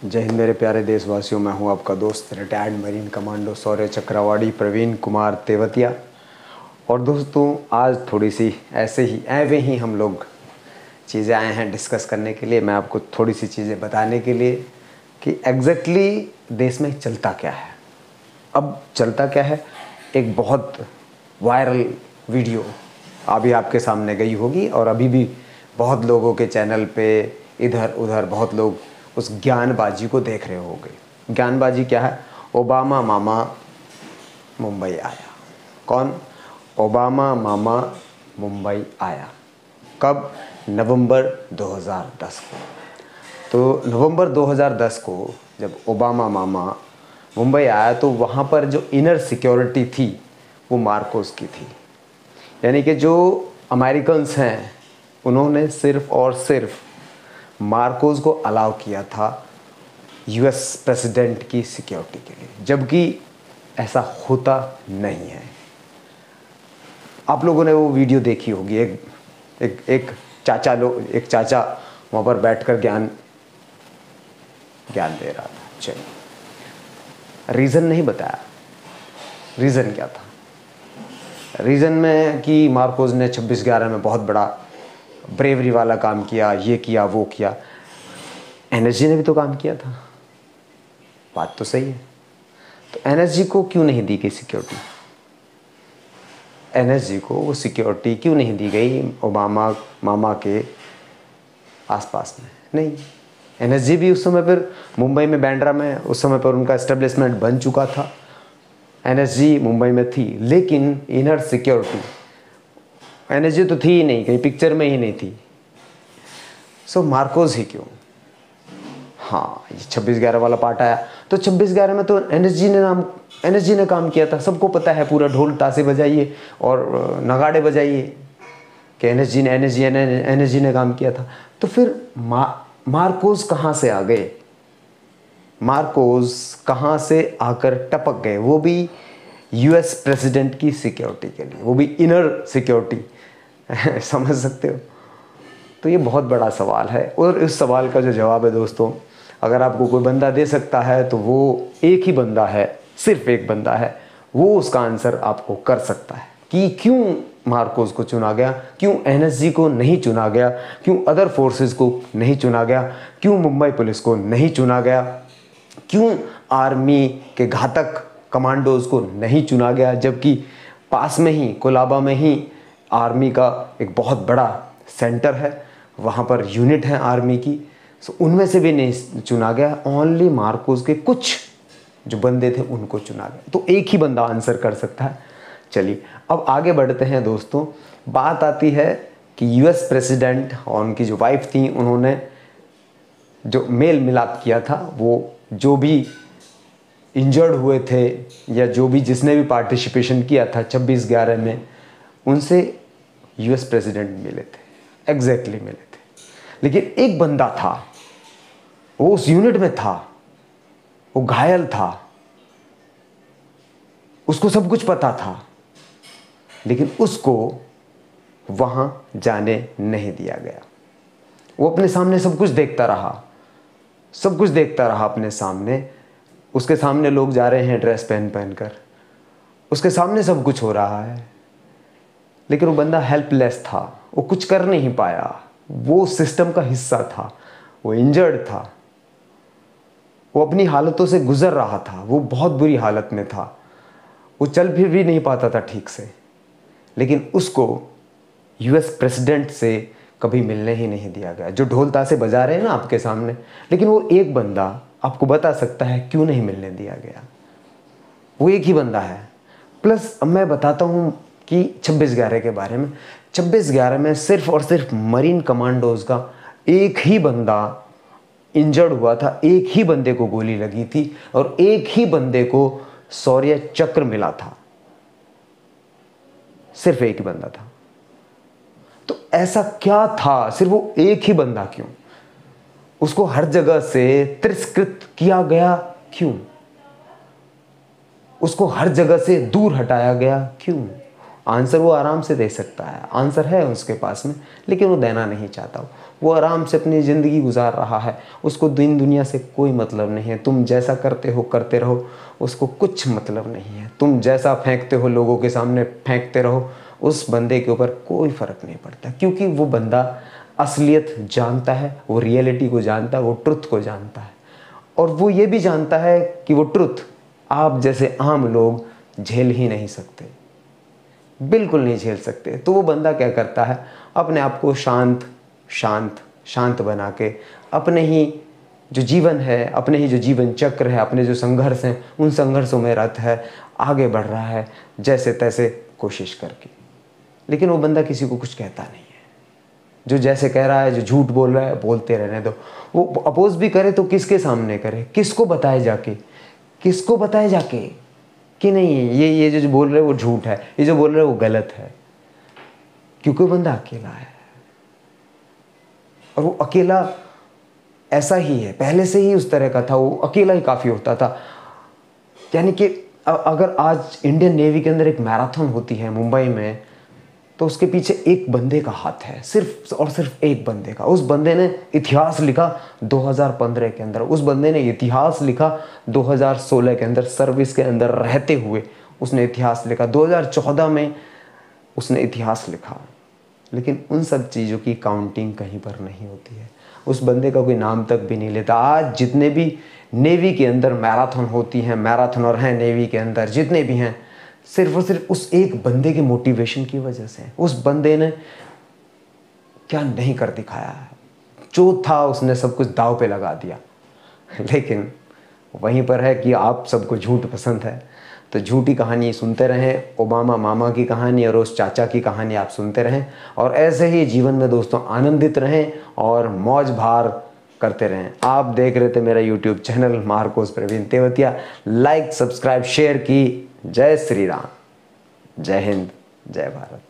जय हिंद मेरे प्यारे देशवासियों। मैं हूं आपका दोस्त रिटायर्ड मरीन कमांडो शौर्य चक्रवाड़ी प्रवीण कुमार तेवतिया। और दोस्तों, आज थोड़ी सी ऐसे ही ऐवे ही हम लोग चीज़ें आए हैं डिस्कस करने के लिए। मैं आपको थोड़ी सी चीज़ें बताने के लिए कि एग्जैक्टली देश में चलता क्या है। अब चलता क्या है, एक बहुत वायरल वीडियो अभी आपके सामने गई होगी और अभी भी बहुत लोगों के चैनल पे इधर उधर बहुत लोग उस ज्ञानबाजी को देख रहे होंगे। ज्ञानबाजी क्या है? ओबामा मामा मुंबई आया। कौन? ओबामा मामा मुंबई आया। कब? नवंबर 2010 को। तो नवंबर 2010 को जब ओबामा मामा मुंबई आया तो वहाँ पर जो इनर सिक्योरिटी थी वो मार्कोस की थी। यानी कि जो अमेरिकन्स हैं उन्होंने सिर्फ और सिर्फ मार्कोस को अलाउ किया था यूएस प्रेसिडेंट की सिक्योरिटी के लिए, जबकि ऐसा होता नहीं है। आप लोगों ने वो वीडियो देखी होगी। एक चाचा वहाँ पर बैठकर ज्ञान दे रहा था। चलिए, रीज़न नहीं बताया। रीज़न क्या था? रीज़न में कि मार्कोस ने 26/11 में बहुत बड़ा ब्रेवरी वाला काम किया, ये किया वो किया। एनएसजी ने भी तो काम किया था। बात तो सही है। तो एनएसजी को क्यों नहीं दी गई सिक्योरिटी? एनएसजी को वो सिक्योरिटी क्यों नहीं दी गई ओबामा मामा के आसपास में? नहीं, एनएसजी भी उस समय पर मुंबई में बांद्रा में उस समय पर उनका एस्टेब्लिशमेंट बन चुका था। एनएसजी मुंबई में थी, लेकिन इनर सिक्योरिटी एनएसजी तो थी ही नहीं, कहीं पिक्चर में ही नहीं थी। सो मार्कोस ही क्यों? हाँ, ये 26/11 वाला पार्ट आया तो 26/11 में तो एनएसजी ने काम किया था। सबको पता है, पूरा ढोल ताशे बजाइए और नगाड़े बजाइए कि एनएसजी ने काम किया था। तो फिर मार्कोस कहाँ से आ गए? मार्कोस कहाँ से आकर टपक गए, वो भी यूएस प्रेसिडेंट की सिक्योरिटी के लिए, वो भी इनर सिक्योरिटी। समझ सकते हो? तो ये बहुत बड़ा सवाल है और इस सवाल का जो जवाब है दोस्तों, अगर आपको कोई बंदा दे सकता है तो वो एक ही बंदा है, सिर्फ एक बंदा है। वो उसका आंसर आपको कर सकता है कि क्यों मार्कोस को चुना गया, क्यों एनएसजी को नहीं चुना गया, क्यों अदर फोर्सेस को नहीं चुना गया, क्यों मुंबई पुलिस को नहीं चुना गया, क्यों आर्मी के घातक कमांडोज को नहीं चुना गया, जबकि पास में ही कोलाबा में ही आर्मी का एक बहुत बड़ा सेंटर है, वहाँ पर यूनिट है आर्मी की। सो उनमें से भी नहीं चुना गया। ओनली मार्कोस के कुछ जो बंदे थे उनको चुना गया। तो एक ही बंदा आंसर कर सकता है। चलिए अब आगे बढ़ते हैं दोस्तों। बात आती है कि यूएस प्रेसिडेंट और उनकी जो वाइफ थी, उन्होंने जो मेल मिलाप किया था, वो जो भी इंजर्ड हुए थे या जो भी जिसने भी पार्टिसिपेशन किया था 26/11 में, उनसे यूएस प्रेसिडेंट मिले थे, एग्जैक्टली मिले थे। लेकिन एक बंदा था, वो उस यूनिट में था, वो घायल था, उसको सब कुछ पता था, लेकिन उसको वहां जाने नहीं दिया गया। वो अपने सामने सब कुछ देखता रहा, सब कुछ देखता रहा अपने सामने। उसके सामने लोग जा रहे हैं ड्रेस पहन कर, उसके सामने सब कुछ हो रहा है, लेकिन वो बंदा हेल्पलेस था, वो कुछ कर नहीं पाया। वो सिस्टम का हिस्सा था, वो इंजर्ड था, वो अपनी हालतों से गुजर रहा था, वो बहुत बुरी हालत में था, वो चल फिर भी नहीं पाता था ठीक से। लेकिन उसको यूएस प्रेसिडेंट से कभी मिलने ही नहीं दिया गया। जो ढोल ताशे बजा रहे हैं ना आपके सामने, लेकिन वो एक बंदा आपको बता सकता है क्यों नहीं मिलने दिया गया। वो एक ही बंदा है। प्लस अब मैं बताता हूँ कि 26/11 के बारे में। 26/11 में सिर्फ और सिर्फ मरीन कमांडोज का एक ही बंदा इंजर्ड हुआ था, एक ही बंदे को गोली लगी थी और एक ही बंदे को शौर्य चक्र मिला था। सिर्फ एक ही बंदा था। तो ऐसा क्या था? सिर्फ वो एक ही बंदा क्यों? उसको हर जगह से तिरस्कृत किया गया क्यों? उसको हर जगह से दूर हटाया गया क्यों? आंसर वो आराम से दे सकता है, आंसर है उसके पास में, लेकिन वो देना नहीं चाहता। वो आराम से अपनी ज़िंदगी गुजार रहा है, उसको दिन दुनिया से कोई मतलब नहीं है। तुम जैसा करते हो करते रहो, उसको कुछ मतलब नहीं है। तुम जैसा फेंकते हो लोगों के सामने फेंकते रहो, उस बंदे के ऊपर कोई फ़र्क नहीं पड़ता, क्योंकि वो बंदा असलियत जानता है, वो रियलिटी को जानता है, वो ट्रुथ को जानता है। और वो ये भी जानता है कि वो ट्रुथ आप जैसे आम लोग झेल ही नहीं सकते, बिल्कुल नहीं झेल सकते। तो वो बंदा क्या करता है, अपने आप को शांत शांत शांत बना के अपने ही जो जीवन है, अपने ही जो जीवन चक्र है, अपने जो संघर्ष हैं, उन संघर्षों में रत है, आगे बढ़ रहा है जैसे तैसे कोशिश करके। लेकिन वो बंदा किसी को कुछ कहता नहीं है। जो जैसे कह रहा है, जो झूठ बोल रहा है, बोलते रहने दो। वो अपोज भी करे तो किसके सामने करे, किसको बताए जाके, किसको बताए जाके कि नहीं ये जो बोल रहे हैं वो झूठ है, ये जो बोल रहे हैं वो गलत है। क्योंकि वो बंदा अकेला है, और वो अकेला ऐसा ही है, पहले से ही उस तरह का था, वो अकेला ही काफ़ी होता था। यानी कि अगर आज इंडियन नेवी के अंदर एक मैराथन होती है मुंबई में, तो उसके पीछे एक बंदे का हाथ है, सिर्फ और सिर्फ एक बंदे का। उस बंदे ने इतिहास लिखा 2015 के अंदर, उस बंदे ने इतिहास लिखा 2016 के अंदर, सर्विस के अंदर रहते हुए उसने इतिहास लिखा, 2014 में उसने इतिहास लिखा। लेकिन उन सब चीज़ों की काउंटिंग कहीं पर नहीं होती है, उस बंदे का कोई नाम तक भी नहीं लेता। आज जितने भी नेवी के अंदर मैराथन होती हैं, मैराथनर हैं नेवी के अंदर जितने भी हैं, सिर्फ और सिर्फ उस एक बंदे के मोटिवेशन की वजह से। उस बंदे ने क्या नहीं कर दिखाया है, जो था उसने सब कुछ दाव पे लगा दिया। लेकिन वहीं पर है कि आप सबको झूठ पसंद है, तो झूठी कहानी सुनते रहें, ओबामा मामा की कहानी और उस चाचा की कहानी आप सुनते रहें, और ऐसे ही जीवन में दोस्तों आनंदित रहें और मौज भार करते रहें। आप देख रहे थे मेरा YouTube channel Marcos Praveen Tewatia. Like, subscribe, share की। जय श्री राम, जय हिंद, जय भारत।